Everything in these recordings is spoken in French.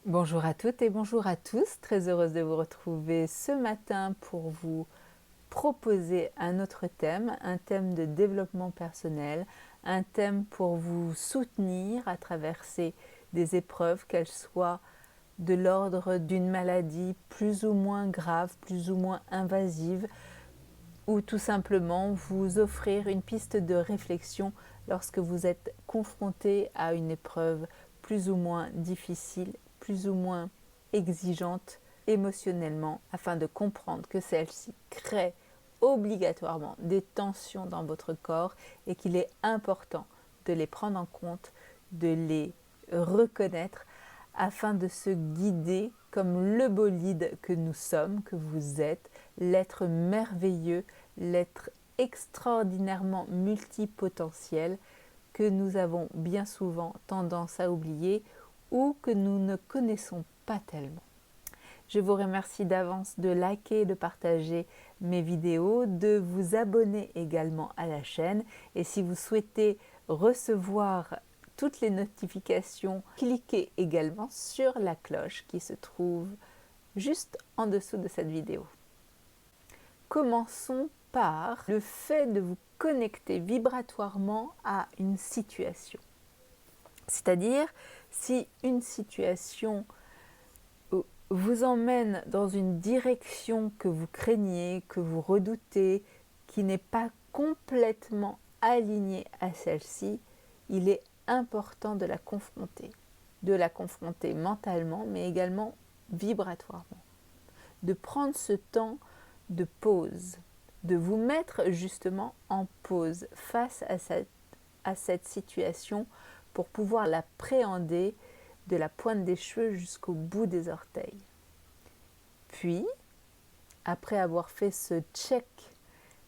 Bonjour à toutes et bonjour à tous, très heureuse de vous retrouver ce matin pour vous proposer un autre thème, un thème de développement personnel, un thème pour vous soutenir à traverser des épreuves, qu'elles soient de l'ordre d'une maladie plus ou moins grave, plus ou moins invasive, ou tout simplement vous offrir une piste de réflexion lorsque vous êtes confronté à une épreuve plus ou moins difficile, plus ou moins exigeante émotionnellement, afin de comprendre que celle-ci crée obligatoirement des tensions dans votre corps et qu'il est important de les prendre en compte, de les reconnaître afin de se guider comme le bolide que nous sommes, que vous êtes, l'être merveilleux, l'être extraordinairement multipotentiel que nous avons bien souvent tendance à oublier ou que nous ne connaissons pas tellement. Je vous remercie d'avance de liker, de partager mes vidéos, de vous abonner également à la chaîne. Et si vous souhaitez recevoir toutes les notifications, cliquez également sur la cloche qui se trouve juste en dessous de cette vidéo. Commençons par le fait de vous connecter vibratoirement à une situation. C'est-à-dire, si une situation vous emmène dans une direction que vous craignez, que vous redoutez, qui n'est pas complètement alignée à celle-ci, il est important de la confronter mentalement, mais également vibratoirement, de prendre ce temps de pause, de vous mettre justement en pause face à cette situation pour pouvoir l'appréhender de la pointe des cheveux jusqu'au bout des orteils. Puis, après avoir fait ce check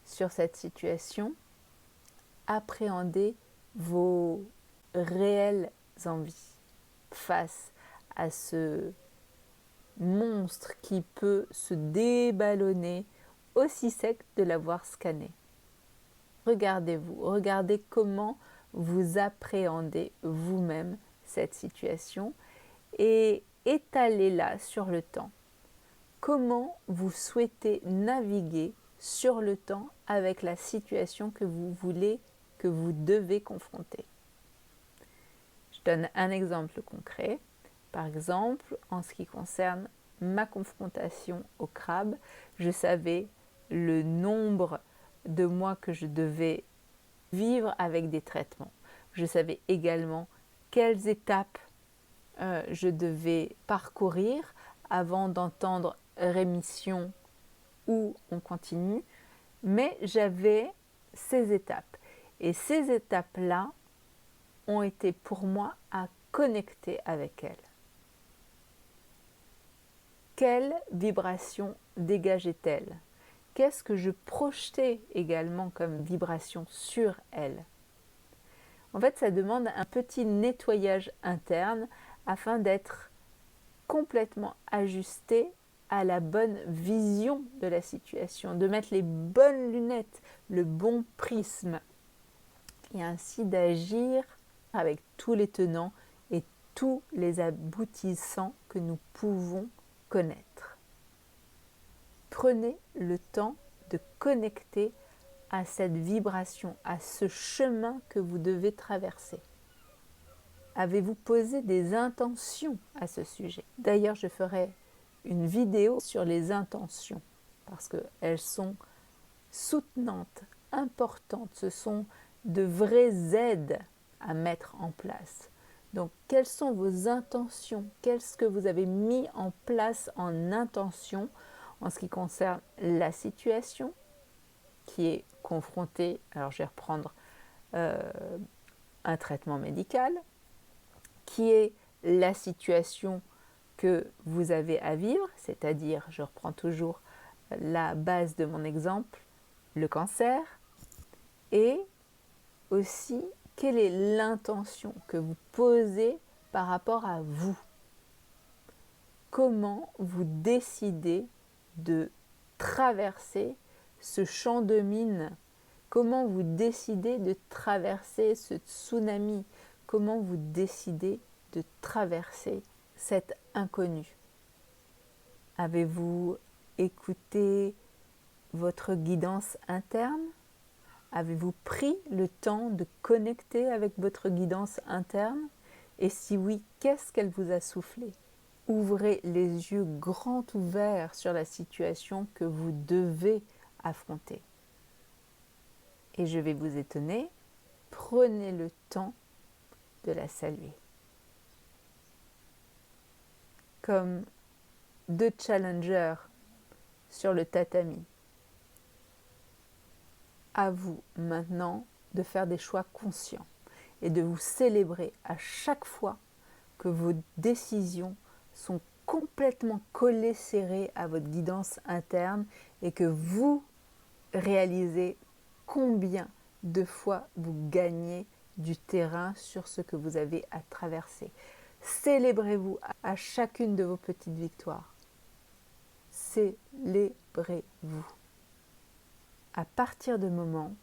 sur cette situation, appréhendez vos réelles envies face à ce monstre qui peut se déballonner aussi sec de l'avoir scanné. Regardez-vous, regardez comment vous appréhendez vous-même cette situation et étalez-la sur le temps. Comment vous souhaitez naviguer sur le temps avec la situation que vous voulez, que vous devez confronter. Je donne un exemple concret. Par exemple, en ce qui concerne ma confrontation au crabe, je savais le nombre de mois que je devais vivre avec des traitements. Je savais également quelles étapes je devais parcourir avant d'entendre rémission ou on continue, mais j'avais ces étapes. Et ces étapes-là ont été pour moi à connecter avec elles. Quelle vibration dégageait-elle? Qu'est-ce que je projetais également comme vibration sur elle? En fait, ça demande un petit nettoyage interne afin d'être complètement ajusté à la bonne vision de la situation, de mettre les bonnes lunettes, le bon prisme, et ainsi d'agir avec tous les tenants et tous les aboutissants que nous pouvons connaître. Prenez le temps de connecter à cette vibration, à ce chemin que vous devez traverser. Avez-vous posé des intentions à ce sujet? D'ailleurs, je ferai une vidéo sur les intentions parce qu'elles sont soutenantes, importantes. Ce sont de vraies aides à mettre en place. Donc, quelles sont vos intentions? Qu'est-ce que vous avez mis en place en intention en ce qui concerne la situation qui est confrontée? Alors, je vais reprendre un traitement médical, qui est la situation que vous avez à vivre, c'est-à-dire, je reprends toujours la base de mon exemple, le cancer, et aussi quelle est l'intention que vous posez par rapport à vous. Comment vous décidez de traverser ce champ de mine? Comment vous décidez de traverser ce tsunami? Comment vous décidez de traverser cet inconnu? Avez-vous écouté votre guidance interne? Avez-vous pris le temps de connecter avec votre guidance interne? Et si oui, qu'est-ce qu'elle vous a soufflé? Ouvrez les yeux grands ouverts sur la situation que vous devez affronter. Et je vais vous étonner, prenez le temps de la saluer. Comme deux challengers sur le tatami. À vous maintenant de faire des choix conscients et de vous célébrer à chaque fois que vos décisions sont complètement collées, serrées à votre guidance interne et que vous réalisez combien de fois vous gagnez du terrain sur ce que vous avez à traverser. Célébrez-vous à chacune de vos petites victoires. Célébrez-vous. À partir de moment,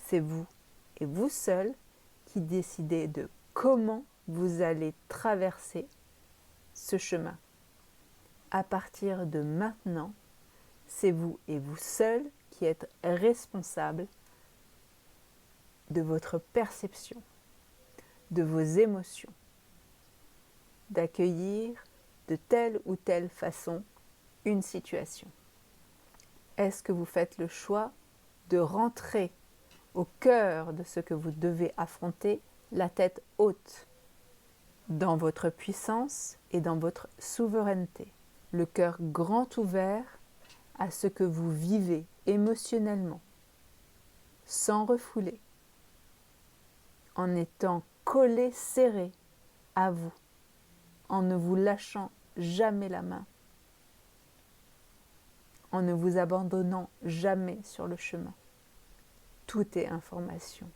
c'est vous et vous seul qui décidez de comment vous allez traverser ce chemin. À partir de maintenant, c'est vous et vous seul qui êtes responsable de votre perception, de vos émotions, d'accueillir de telle ou telle façon une situation. Est-ce que vous faites le choix de rentrer au cœur de ce que vous devez affronter, la tête haute, dans votre puissance et dans votre souveraineté, le cœur grand ouvert à ce que vous vivez émotionnellement, sans refouler, en étant collé, serré à vous, en ne vous lâchant jamais la main, en ne vous abandonnant jamais sur le chemin. Tout est information.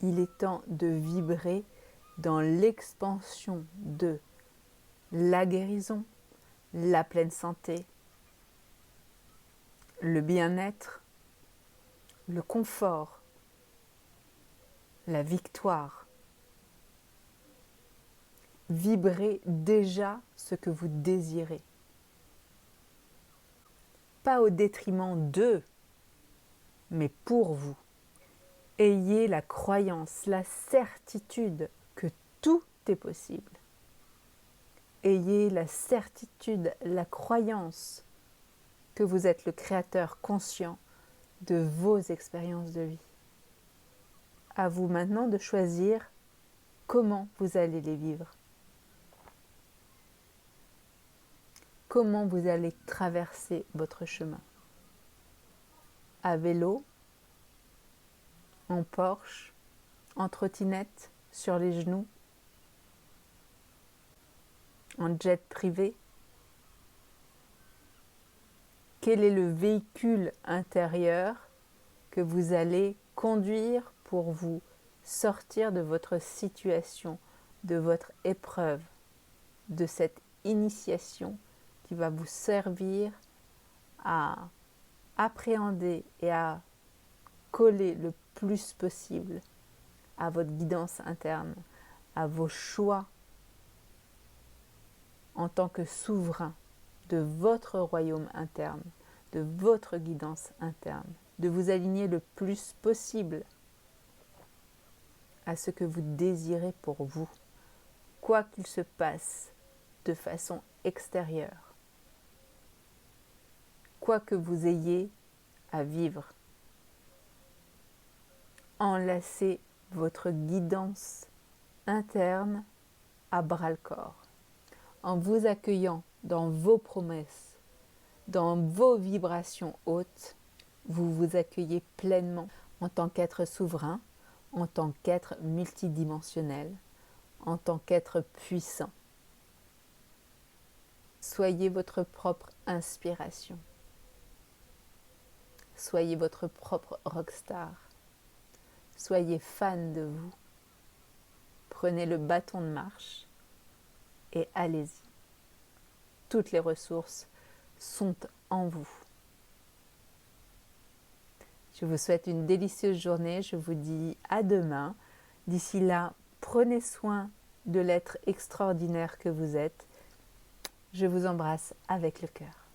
Il est temps de vibrer dans l'expansion de la guérison, la pleine santé, le bien-être, le confort, la victoire. Vibrez déjà ce que vous désirez. Pas au détriment d'eux, mais pour vous. Ayez la croyance, la certitude que tout est possible. Ayez la certitude, la croyance que vous êtes le créateur conscient de vos expériences de vie. À vous maintenant de choisir comment vous allez les vivre. Comment vous allez traverser votre chemin. À vélo, en Porsche, en trottinette, sur les genoux, en jet privé. Quel est le véhicule intérieur que vous allez conduire pour vous sortir de votre situation, de votre épreuve, de cette initiation qui va vous servir à appréhender et à coller le plus possible à votre guidance interne, à vos choix en tant que souverain de votre royaume interne, de votre guidance interne, de vous aligner le plus possible à ce que vous désirez pour vous, quoi qu'il se passe de façon extérieure, quoi que vous ayez à vivre. Enlacez votre guidance interne à bras-le-corps, en vous accueillant dans vos promesses, dans vos vibrations hautes. Vous vous accueillez pleinement en tant qu'être souverain, en tant qu'être multidimensionnel, en tant qu'être puissant. Soyez votre propre inspiration. Soyez votre propre rockstar. Soyez fan de vous. Prenez le bâton de marche et allez-y. Toutes les ressources sont en vous. Je vous souhaite une délicieuse journée. Je vous dis à demain. D'ici là, prenez soin de l'être extraordinaire que vous êtes. Je vous embrasse avec le cœur.